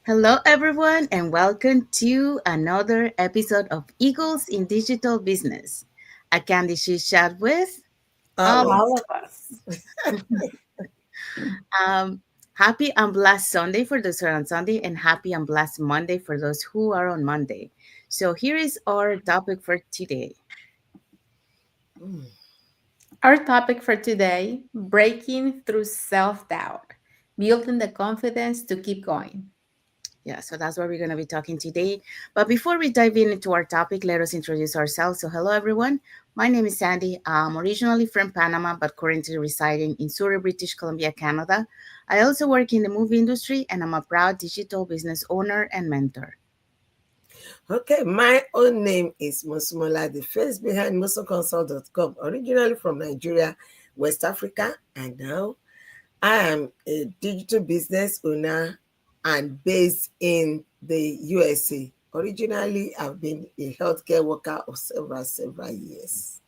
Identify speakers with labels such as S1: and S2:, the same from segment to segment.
S1: Hello, everyone, and welcome to another episode of Eagles in Digital Business. A Candy Chit chat with
S2: All
S1: all
S2: of
S1: of us. um, Happy and blessed Sunday for those who are on Sunday, and happy and blessed Monday for those who are on Monday. So, here is our topic for today.
S3: Our topic for today, breaking through self-doubt, building the confidence to keep going.
S1: Yeah, so that's what we're going to be talking today. But before we dive into our topic, let us introduce ourselves. So, hello everyone. My name is Sandy. I'm originally from Panama, but currently residing in Surrey, British Columbia, Canada. I also work in the movie industry, and I'm a proud digital business owner and mentor.
S2: Okay, my own name is Mosumola, the face behind musoconsult.com, originally from Nigeria, West Africa, and now I am a digital business owner and based in the USA. Originally, I've been a healthcare worker of several years.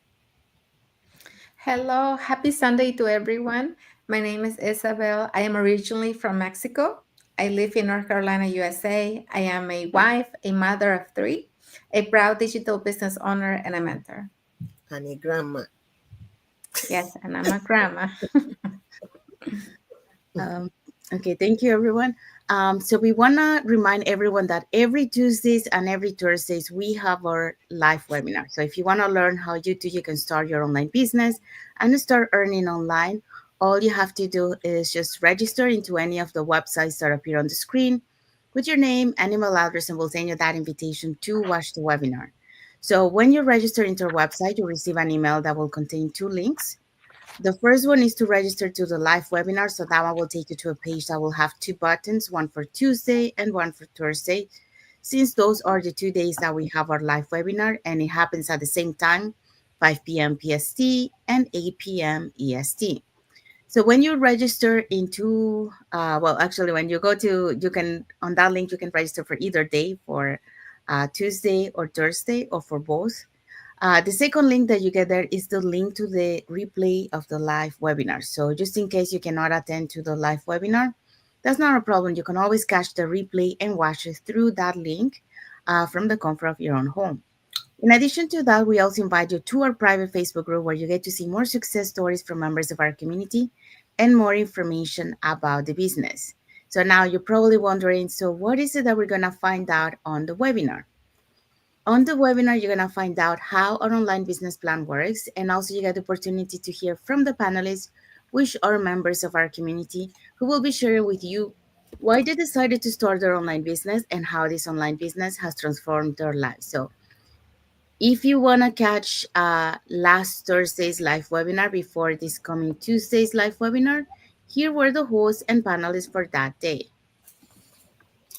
S3: Hello, happy Sunday to everyone. My name is Isabel. I am originally from Mexico. I live in North Carolina, USA. I am a wife, a mother of three, a proud digital business owner, and a mentor.
S2: And a grandma.
S3: Yes, and I'm a grandma.
S1: Um, okay, thank you, everyone. So we want to remind everyone that every Tuesdays and every Thursdays we have our live webinar. So if you want to learn how you can start your online business and start earning online, all you have to do is just register into any of the websites that appear on the screen with your name and email address, and we'll send you that invitation to watch the webinar. So when you register into our website, you'll receive an email that will contain two links. The first one is to register to the live webinar. So that one will take you to a page that will have two buttons, one for Tuesday and one for Thursday, since those are the 2 days that we have our live webinar and it happens at the same time, 5 p.m. PST and 8 p.m. EST. So when you register into, well, actually, when you go to, you can, on that link, you can register for either day, for Tuesday or Thursday, or for both. The second link that you get there is the link to the replay of the live webinar. So just in case you cannot attend to the live webinar, that's not a problem. You can always catch the replay and watch it through that link from the comfort of your own home. In addition to that, we also invite you to our private Facebook group where you get to see more success stories from members of our community and more information about the business. So now you're probably wondering, so what is it that we're going to find out on the webinar? On the webinar, you're going to find out how our online business plan works, and also you get the opportunity to hear from the panelists, which are members of our community, who will be sharing with you why they decided to start their online business and how this online business has transformed their lives. So if you want to catch last Thursday's live webinar before this coming Tuesday's live webinar, here were the hosts and panelists for that day.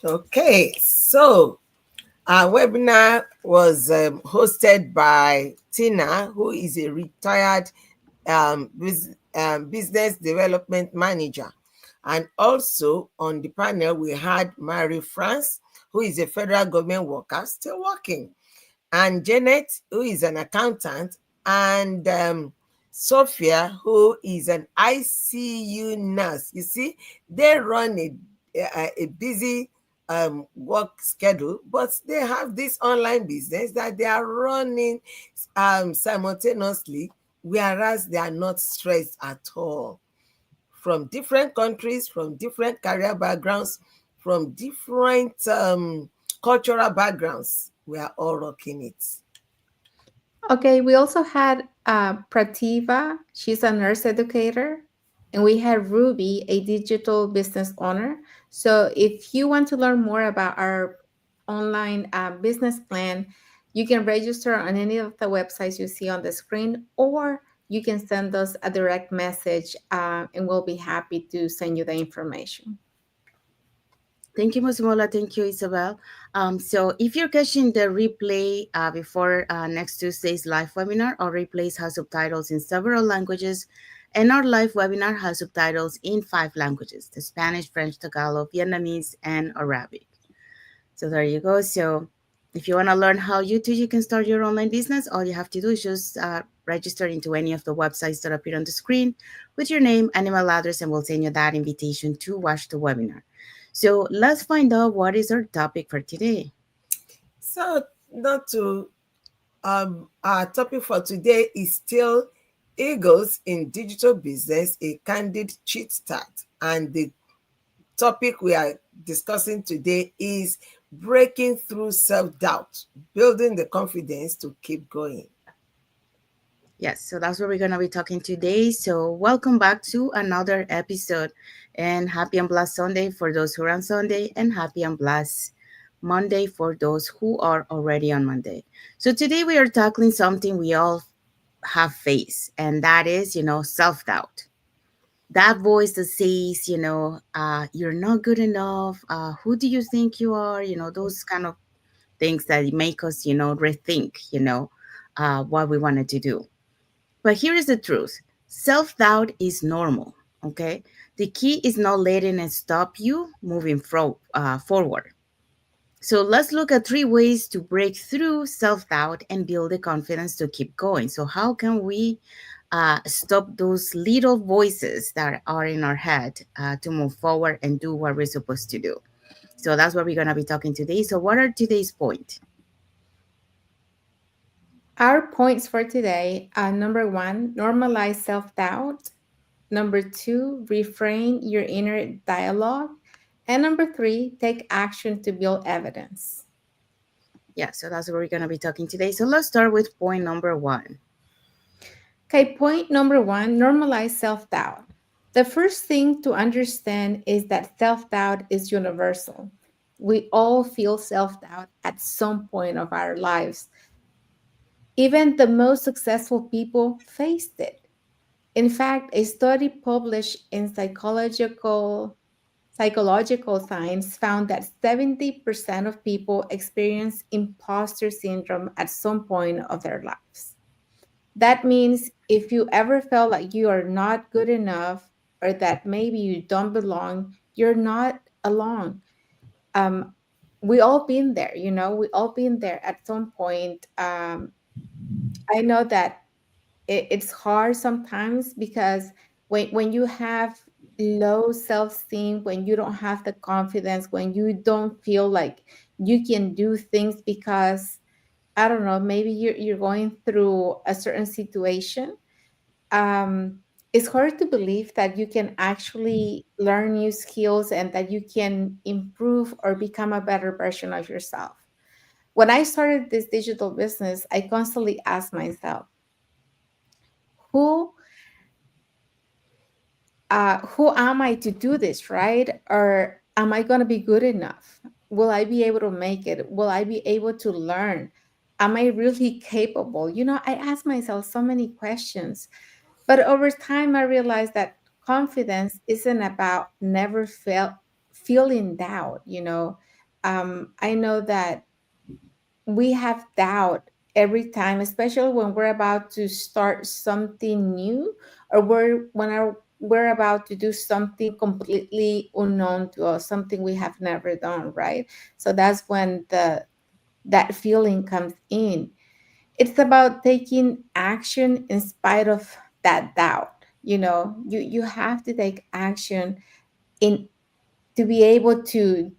S2: Okay, so our webinar was hosted by Tina, who is a retired business development manager. And also on the panel, we had Marie France, who is a federal government worker, still working, and Janet, who is an accountant, and Sophia, who is an ICU nurse. You see, they run a busy work schedule, but they have this online business that they are running simultaneously, whereas they are not stressed at all. From different countries, from different career backgrounds, from different cultural backgrounds, we are all rocking it.
S3: Okay, we also had Prativa. She's a nurse educator. And we had Ruby, a digital business owner. So if you want to learn more about our online business plan, you can register on any of the websites you see on the screen, or you can send us a direct message and we'll be happy to send you the information.
S1: Thank you, Musmola. Thank you, Isabel. So if you're catching the replay before next Tuesday's live webinar, our replays have subtitles in several languages, and our live webinar has subtitles in 5 languages: the Spanish, French, Tagalog, Vietnamese, and Arabic. So there you go. So if you want to learn how you can start your online business, all you have to do is just register into any of the websites that appear on the screen with your name and email address, and we'll send you that invitation to watch the webinar. So let's find out what is our topic for today.
S2: So, not to our topic for today is still Eagles in Digital Business, a candid chit start. And the topic we are discussing today is breaking through self-doubt, building the confidence to keep going.
S1: Yes, so that's what we're going to be talking today. So, welcome back to another episode, and happy and blessed Sunday for those who are on Sunday, and happy and blessed Monday for those who are already on Monday. So, today we are tackling something we all have faced, and that is, self doubt. That voice that says, you're not good enough. Who do you think you are? Those kind of things that make us, rethink, what we wanted to do. But here is the truth: self doubt is normal, okay? The key is not letting it stop you moving forward. So let's look at three ways to break through self doubt and build the confidence to keep going. So, how can we stop those little voices that are in our head to move forward and do what we're supposed to do? So, that's what we're going to be talking today. So, what are today's points?
S3: Our points for today are: number one, normalize self doubt. Number two, reframe your inner dialogue. And number three, take action to build evidence.
S1: Yeah, so that's what we're going to be talking today. So, let's start with point number one.
S3: Okay, point number one, normalize self doubt. The first thing to understand is that self doubt is universal. We all feel self doubt at some point of our lives. Even the most successful people faced it. In fact, a study published in Psychological Science found that 70% of people experience imposter syndrome at some point of their lives. That means if you ever felt like you are not good enough or that maybe you don't belong, you're not alone. Um, we all been there, we all been there at some point. I know that it's hard sometimes because when you have low self-esteem, when you don't have the confidence, when you don't feel like you can do things because I don't know, maybe you're going through a certain situation. um, it's hard to believe that you can actually learn new skills and that you can improve or become a better version of yourself. When I started this digital business, I constantly asked myself, who who am I to do this, right? Or am I going to be good enough? Will I be able to make it? Will I be able to learn? Am I really capable? I ask myself so many questions. But over time, I realized that confidence isn't about never feeling doubt. I know that we have doubt every time, especially when we're about to start something new, or we're about to do something completely unknown to us, something we have never done, right? So that's when that feeling comes in. It's about taking action in spite of that doubt. You have to take action in to be able to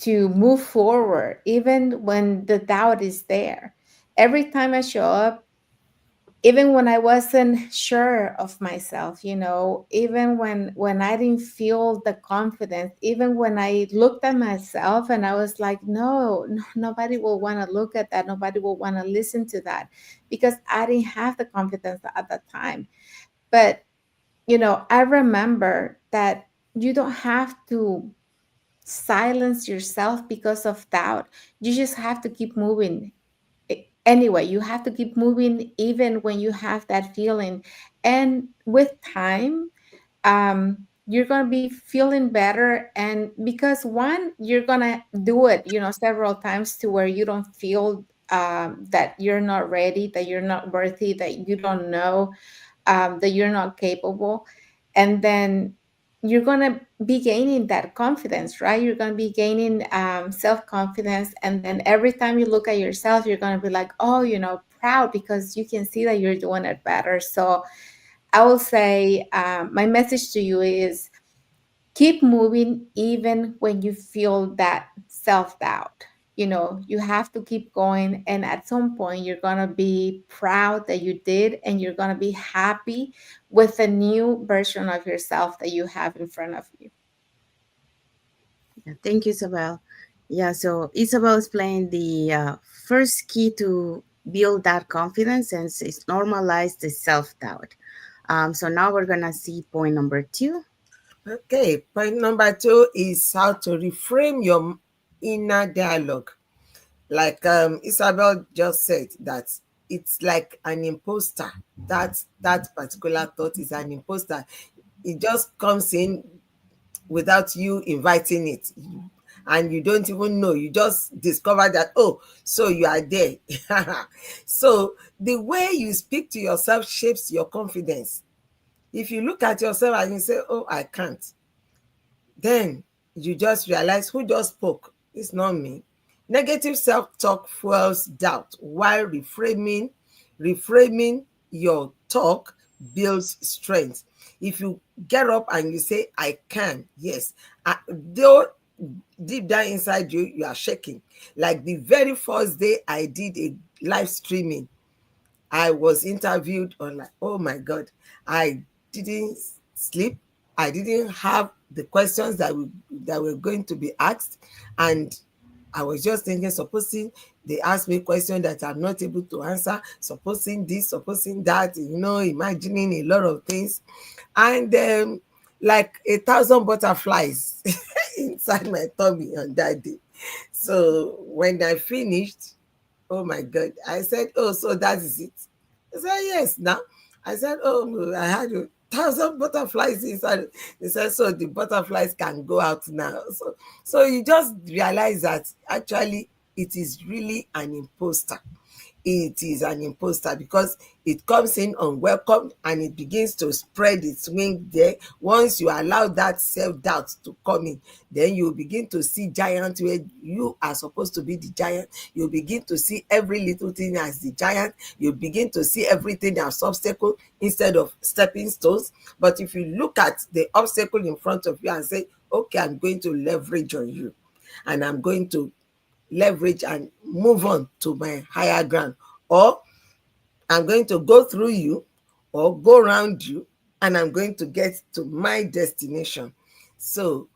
S3: move forward even when the doubt is there. Every time I show up, even when I wasn't sure of myself, even when I didn't feel the confidence, even when I looked at myself and I was like, no, no, nobody will want to look at that, nobody will want to listen to that, because I didn't have the confidence at that time. But I remember that you don't have to silence yourself because of doubt. You just have to keep moving. Anyway, you have to keep moving even when you have that feeling. And with time, you're going to be feeling better. And because one, you're going to do it, several times to where you don't feel that you're not ready, that you're not worthy, that you don't know, that you're not capable. And then you're going to be gaining that confidence, right? You're going to be gaining self-confidence. And then every time you look at yourself, you're going to be like, oh, proud, because you can see that you're doing it better. So I will say, my message to you is Keep moving even when you feel that self-doubt. You have to keep going, and at some point you're going to be proud that you did, and you're going to be happy with a new version of yourself that you have in front of you.
S1: Yeah, thank you, Isabel. Yeah, so Isabel is playing the first key to build that confidence, and it's normalize the self doubt. So now we're gonna see point number two.
S2: Okay, point number two is how to reframe your inner dialogue. Like Isabel just said, that it's like an imposter. That particular thought is an imposter. It just comes in without you inviting it, and you don't even know. You just discover that, oh, so you are there. So the way you speak to yourself shapes your confidence. If you look at yourself and you say, oh, I can't, then you just realize, who just spoke? It's not me. Negative self-talk fuels doubt, while reframing your talk builds strength. If you get up and you say, I can, yes, though deep down inside you, you are shaking. Like the very first day I did a live streaming, I was interviewed on, like, oh my God, I didn't sleep. I didn't have the questions that were going to be asked. And I was just thinking, supposing they ask me a question that I'm not able to answer, supposing this, supposing that, imagining a lot of things. And like 1,000 butterflies inside my tummy on that day. So when I finished, oh my God. I said, oh, so that is it. I said, yes, now. I said, oh, I had 1,000 butterflies inside. They said, so the butterflies can go out now. So you just realize that actually it is really an imposter. It is an imposter because it comes in unwelcome and it begins to spread its wing there. Once you allow that self-doubt to come in, then you begin to see giants where you are supposed to be the giant. You begin to see every little thing as the giant. You begin to see everything as obstacle instead of stepping stones. But if you look at the obstacle in front of you and say, okay, I'm going to leverage on you, and I'm going to leverage and move on to my higher ground, or I'm going to go through you or go around you, and I'm going to get to my destination. So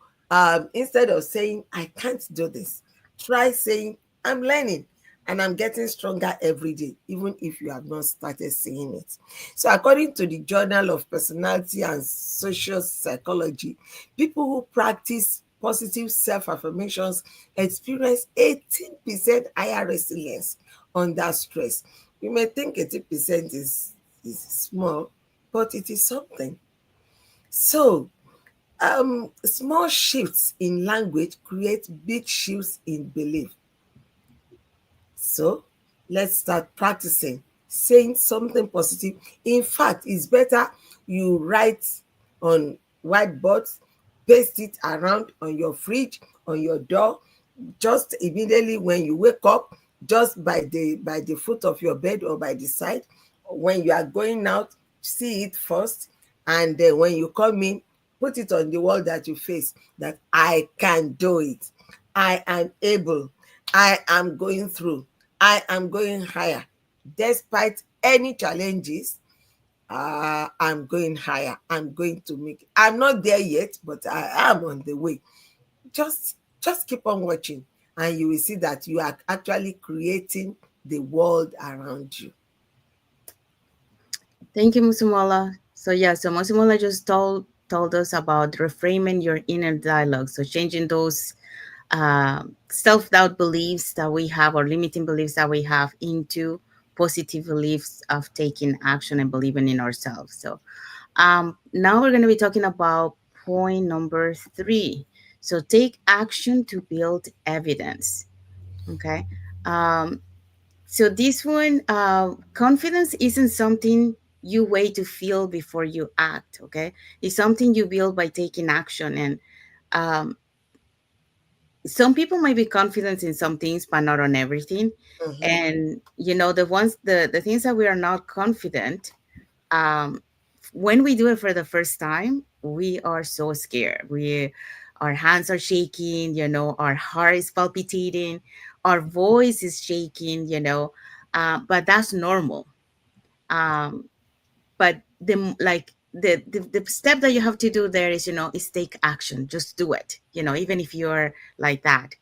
S2: instead of saying, I can't do this, try saying, I'm learning and I'm getting stronger every day, even if you have not started saying it. So, according to the Journal of Personality and Social Psychology, people who practice positive self affirmations experience 18% higher resilience under stress. You may think 80% is small, but it is something. So, small shifts in language create big shifts in belief. So, let's start practicing saying something positive. In fact, it's better you write on whiteboards, paste it around on your fridge, on your door, just immediately when you wake up, just by the foot of your bed or by the side. When you are going out, see it first, and then when you come in, put it on the wall that you face, that I can do it, I am able, I am going through, I am going higher despite any challenges. I'm going higher, I'm going to make it. I'm not there yet, but I am on the way. Just keep on watching, and you will see that you are actually creating the world around you.
S1: Thank you, Musumala. So yeah, so Musumala just told us about reframing your inner dialogue. So changing those self doubt beliefs that we have, or limiting beliefs that we have, into positive beliefs of taking action and believing in ourselves. So now we're going to be talking about point number three. So take action to build evidence. Okay. Um, so this one, confidence isn't something you wait to feel before you act. Okay, it's something you build by taking action. And um, some people might be confident in some things, but not on everything.
S2: Mhm.
S1: And the things that we are not confident, um, when we do it for the first time, we are so scared. Our hands are shaking, our heart is palpitating, our voice is shaking, but that's normal. Um, but the step that you have to do there is, is take action. Just do it, even if you're like that.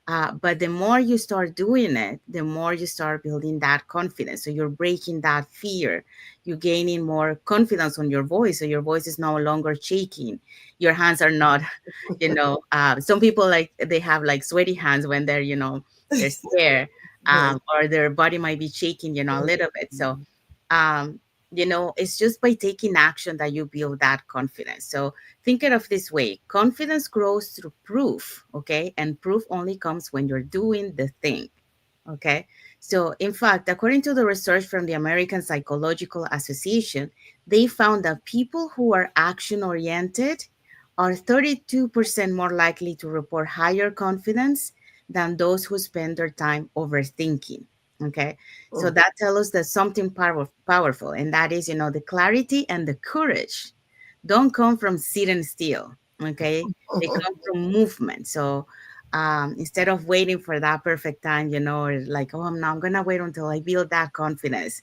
S1: But the more you start doing it, the more you start building that confidence. So you're breaking that fear. You're gaining more confidence on your voice, so your voice is no longer shaking. Your hands are not, some people, like, they have like sweaty hands when they're, they're scared. Or their body might be shaking, a little bit. So um, it's just by taking action that you build that confidence. So think it of this way: confidence grows through proof, okay? And proof only comes when you're doing the thing, okay? So, in fact, according to the research from the American Psychological Association, they found that people who are action oriented are 32% more likely to report higher confidence than those who spend their time overthinking. Okay. So
S2: Mm.
S1: that tells us that something powerful, and that is, the clarity and the courage don't come from sitting still. Okay. They come from movement. So instead of waiting for that perfect time, or like, oh, I'm going to wait until I build that confidence,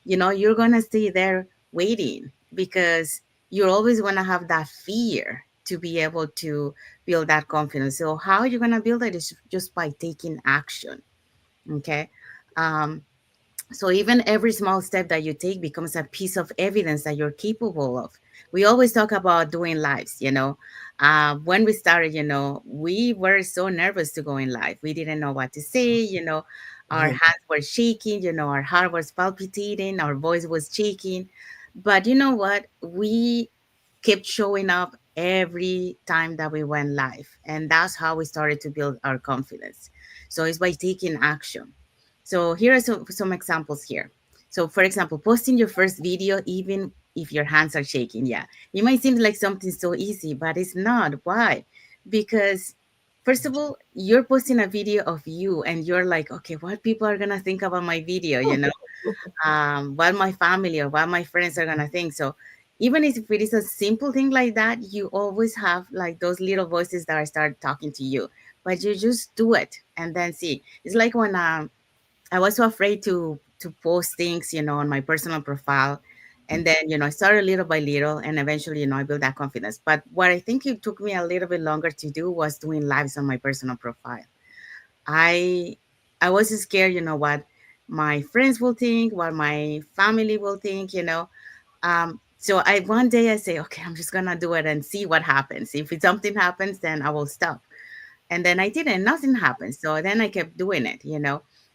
S1: you're going to stay there waiting, because you're always going to have that fear to be able to build that confidence. So how are you going to build it is just by taking action. Okay. Um, so even every small step that you take becomes a piece of evidence that you're capable of. We always talk about doing lives, when we started, we were so nervous to go in live. We didn't know what to say, our hands were shaking, our heart was palpitating, our voice was shaking. But you know what? We kept showing up every time that we went live. And that's how we started to build our confidence. So it's by taking action. So here are some examples here. So for example, posting your first video, even if your hands are shaking. Yeah. It might seem like something so easy, but it's not. Why? Because first of all, you're posting a video of you and you're like, okay, what people are gonna think about my video, what my family or what my friends are gonna think. So even if it is a simple thing like that, you always have like those little voices that start talking to you. But you just do it and then see. It's like when I was so afraid to post things, on my personal profile. And then, I started little by little, and eventually, I built that confidence. But what I think it took me a little bit longer to do was doing lives on my personal profile. I I was scared, what my friends will think, what my family will think, So I one day I say, okay, I'm just gonna do it and see what happens. If something happens, then I will stop. And then I didn't, nothing happened. So then I kept doing it,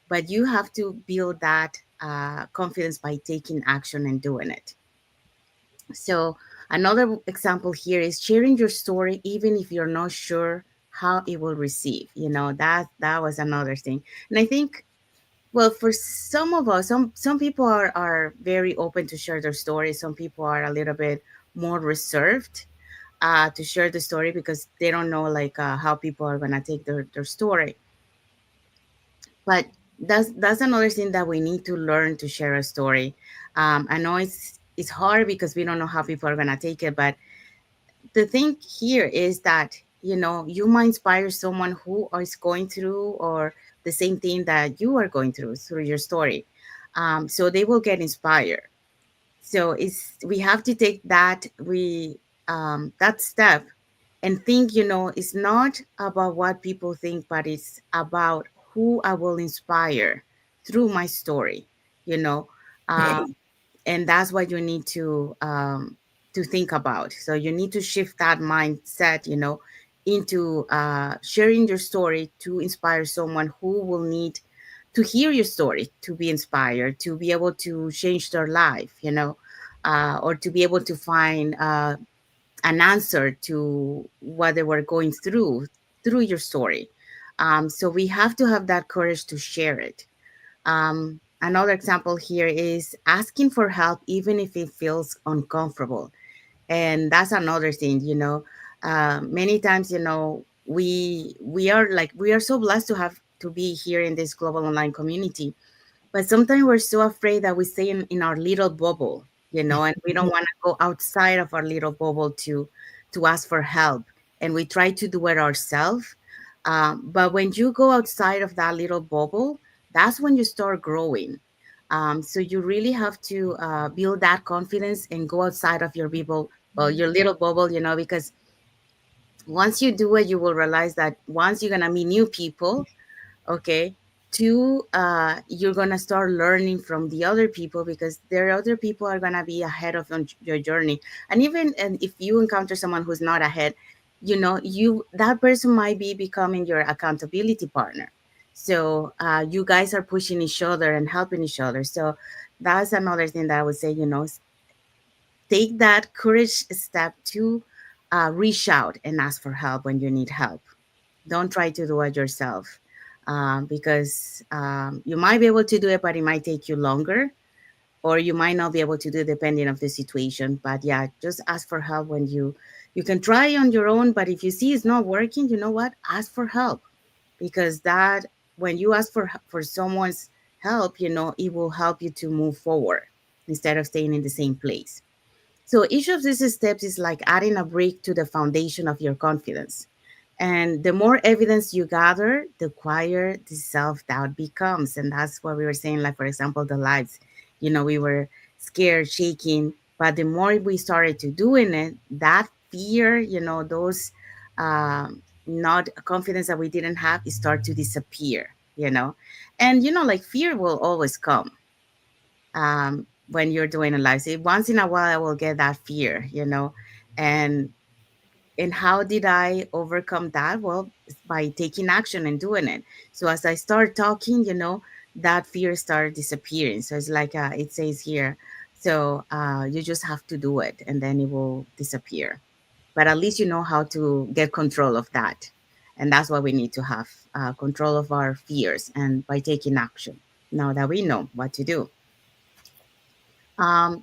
S1: But you have to build that confidence by taking action and doing it. So another example here is sharing your story, even if you're not sure how it will receive. That was another thing. And I think, well, for some of us, some people are very open to share their story. Some people are a little bit more reserved to share the story because they don't know like how people are gonna take their story. But that's another thing that we need to learn to share a story. I know it's hard because we don't know how people are gonna take it, but the thing here is that you might inspire someone who is going through or the same thing that you are going through your story, so they will get inspired. So we have to take that step and think, it's not about what people think, but it's about who I will inspire through my story, you know um, and that's what you need to think about. So you need to shift that mindset, into sharing your story to inspire someone who will need to hear your story, to be inspired, to be able to change their life, or to be able to find an answer to what they were going through your story. So we have to have that courage to share it. Another example here is asking for help, even if it feels uncomfortable. And that's another thing, many times, we are so blessed to have to be here in this global online community, but sometimes we're so afraid that we stay in our little bubble. and we don't want to go outside of our little bubble to ask for help, and we try to do it ourselves. But when you go outside of that little bubble, that's when you start growing. So you really have to build that confidence and go outside of your bubble, well, your little bubble, because once you do it, you will realize that once you're gonna meet new people, okay, two, you're gonna start learning from the other people, because their other people are gonna be ahead of your journey. And even and if you encounter someone who's not ahead, you that person might be becoming your accountability partner. So you guys are pushing each other and helping each other. So that's another thing that I would say, take that courage step to reach out and ask for help when you need help. Don't try to do it yourself, because you might be able to do it, but it might take you longer, or you might not be able to do it depending of the situation. But yeah, just ask for help when you can try on your own. But if you see it's not working, you know what? Ask for help, because that when you ask for someone's help, it will help you to move forward instead of staying in the same place. So each of these steps is like adding a brick to the foundation of your confidence. And the more evidence you gather, the quieter the self doubt becomes. And that's what we were saying, like, for example, the lives, we were scared, shaking. But the more we started to doing it, that fear, those not confidence that we didn't have, it start to disappear. And, like fear will always come when you're doing a live. So once in a while, I will get that fear. And how did I overcome that? Well, it's by taking action and doing it. So as I start talking, that fear started disappearing. So it's like it says here. So you just have to do it, and then it will disappear. But at least you know how to get control of that, and that's what we need to have, control of our fears, and by taking action. Now that we know what to do.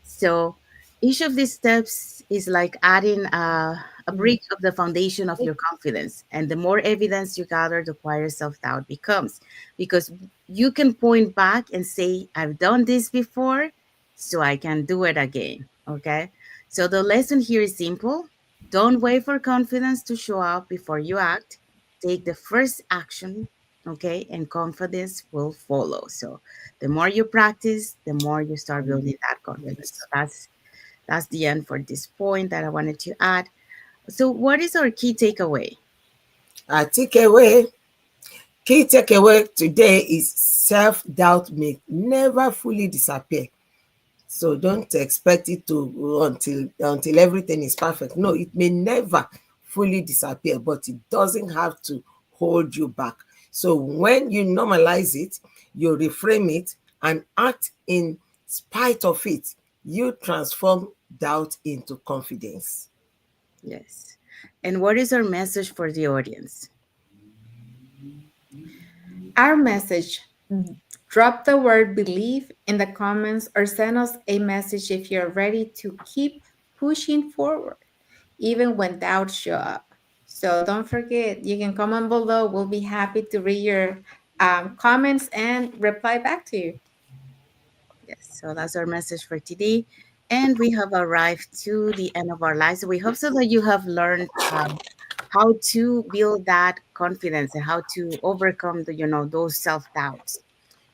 S1: So each of these steps is like adding a brick of the foundation of your confidence. And the more evidence you gather, the quieter self doubt becomes. Because you can point back and say, I've done this before, so I can do it again. Okay. So the lesson here is simple: don't wait for confidence to show up before you act. Take the first action. Okay. And confidence will follow. So the more you practice, the more you start building that confidence. So
S2: Yes.
S1: that's the end for this point that I wanted to add. So what is our key takeaway?
S2: Our takeaway, key takeaway today is self-doubt may never fully disappear. So don't expect it to until everything is perfect. No, it may never fully disappear, but it doesn't have to hold you back. So when you normalize it, you reframe it and act in spite of it, you transform doubt into confidence.
S1: Yes. And what is our message for the audience?
S3: Our message: drop the word believe in the comments or send us a message if you're ready to keep pushing forward, even when doubts show up. So don't forget, you can comment below. We'll be happy to read your comments and reply back to you.
S1: Yes. So that's our message for today. And we have arrived to the end of our lives. We hope so that you have learned how to build that confidence and how to overcome those self doubts.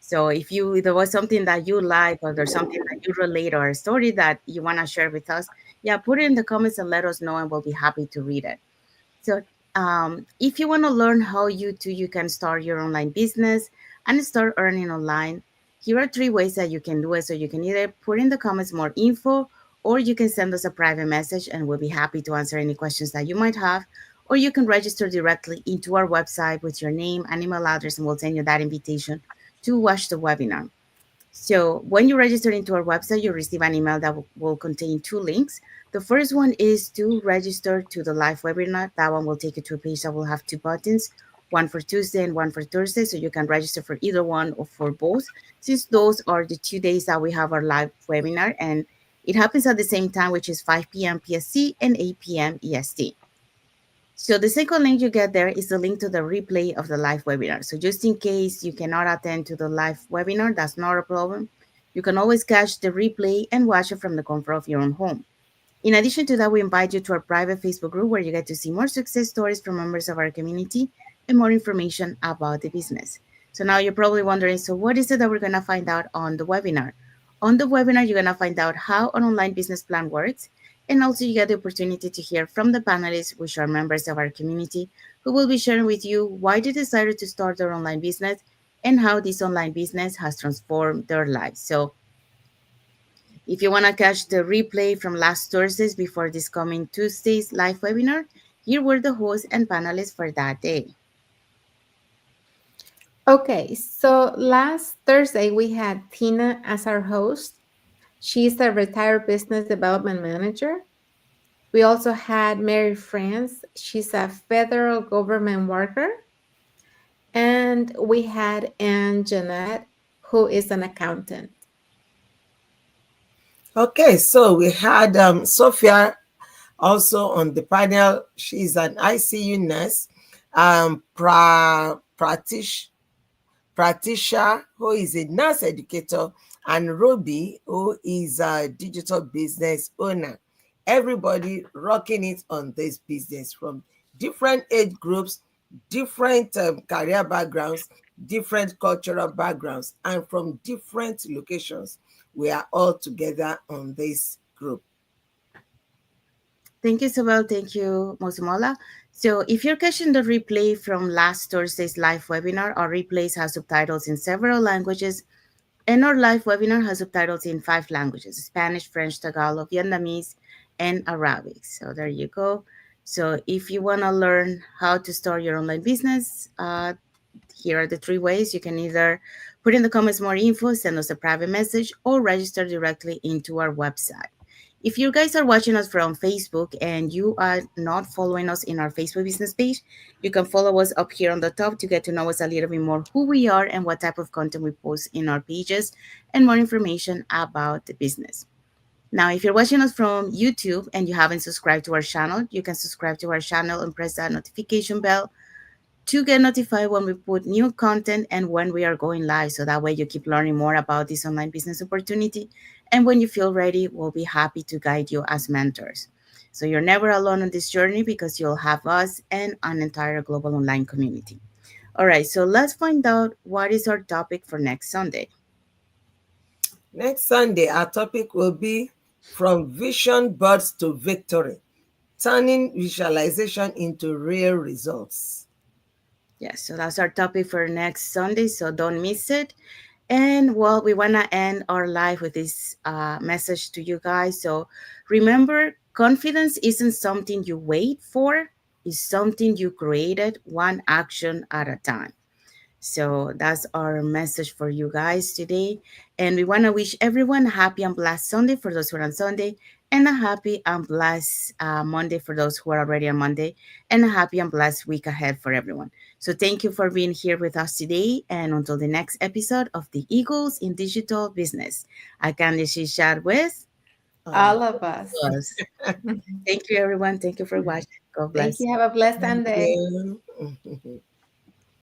S1: So if there was something that you like, or there's something that you relate, or a story that you want to share with us, yeah, put it in the comments and let us know, and we'll be happy to read it. So if you want to learn how you can start your online business and start earning online, here are three ways that you can do it. So you can either put in the comments more info, or you can send us a private message, and we'll be happy to answer any questions that you might have. Or you can register directly into our website with your name and email address, and we'll send you that invitation to watch the webinar. So when you register into our website, you'll receive an email that will contain two links. The first one is to register to the live webinar. That one will take you to a page that will have two buttons, one for Tuesday and one for Thursday. So you can register for either one or for both, since those are the 2 days that we have our live webinar. And it happens at the same time, which is 5 p.m. PST and 8 p.m. EST. So the second link you get there is the link to the replay of the live webinar. So just in case you cannot attend to the live webinar, that's not a problem. You can always catch the replay and watch it from the comfort of your own home. In addition to that, we invite you to our private Facebook group where you get to see more success stories from members of our community and more information about the business. So now you're probably wondering, so what is it that we're going to find out on the webinar? On the webinar, you're going to find out how an online business plan works, and also you get the opportunity to hear from the panelists, which are members of our community, who will be sharing with you why they decided to start their online business and how this online business has transformed their lives. So if you want to catch the replay from last Thursdays before this coming Tuesday's live webinar, here were the hosts and panelists for that day.
S3: Okay, so last Thursday we had Tina as our host. She's a retired business development manager. We also had Mary France. She's a federal government worker. And we had Anne Jeanette, who is an accountant.
S2: Okay, so we had Sophia also on the panel. She's an ICU nurse, Pratisha, who is a nurse educator, and Ruby, who is a digital business owner. Everybody rocking it on this business from different age groups, different career backgrounds, different cultural backgrounds, and from different locations. We are all together on this group.
S1: Thank you, Isabel. Thank you, Mosimola. So if you're catching the replay from last Thursday's live webinar, our replays have subtitles in several languages, and our live webinar has subtitles in 5 languages: Spanish, French, Tagalog, Vietnamese, and Arabic. So there you go. So if you want to learn how to start your online business, here are the 3 ways. You can either put in the comments more info, send us a private message, or register directly into our website. If you guys are watching us from Facebook and you are not following us in our Facebook business page, you can follow us up here on the top to get to know us a little bit more who we are and what type of content we post in our pages and more information about the business. Now, if you're watching us from YouTube and you haven't subscribed to our channel, you can subscribe to our channel and press that notification bell to get notified when we put new content and when we are going live. So that way you keep learning more about this online business opportunity. And when you feel ready, we'll be happy to guide you as mentors. So you're never alone on this journey because you'll have us and an entire global online community. All right, so let's find out what is our topic for next Sunday.
S2: Next Sunday, our topic will be From Vision Birds to Victory, turning visualization into real results.
S1: Yes, so that's our topic for next Sunday, so don't miss it. And well, we want to end our live with this message to you guys. So remember, confidence isn't something you wait for, it's something you created one action at a time. So that's our message for you guys today. And we want to wish everyone a happy and blessed Sunday for those who are on Sunday, and a happy and blessed Monday for those who are already on Monday, and a happy and blessed week ahead for everyone. So thank you for being here with us today. And until the next episode of the Eagles in Digital Business, I can chat with
S3: All of us.
S1: us. Thank you, everyone. Thank you for watching. God
S3: Thank
S1: bless.
S3: you. Have a blessed
S2: Thank
S3: Sunday.
S2: you.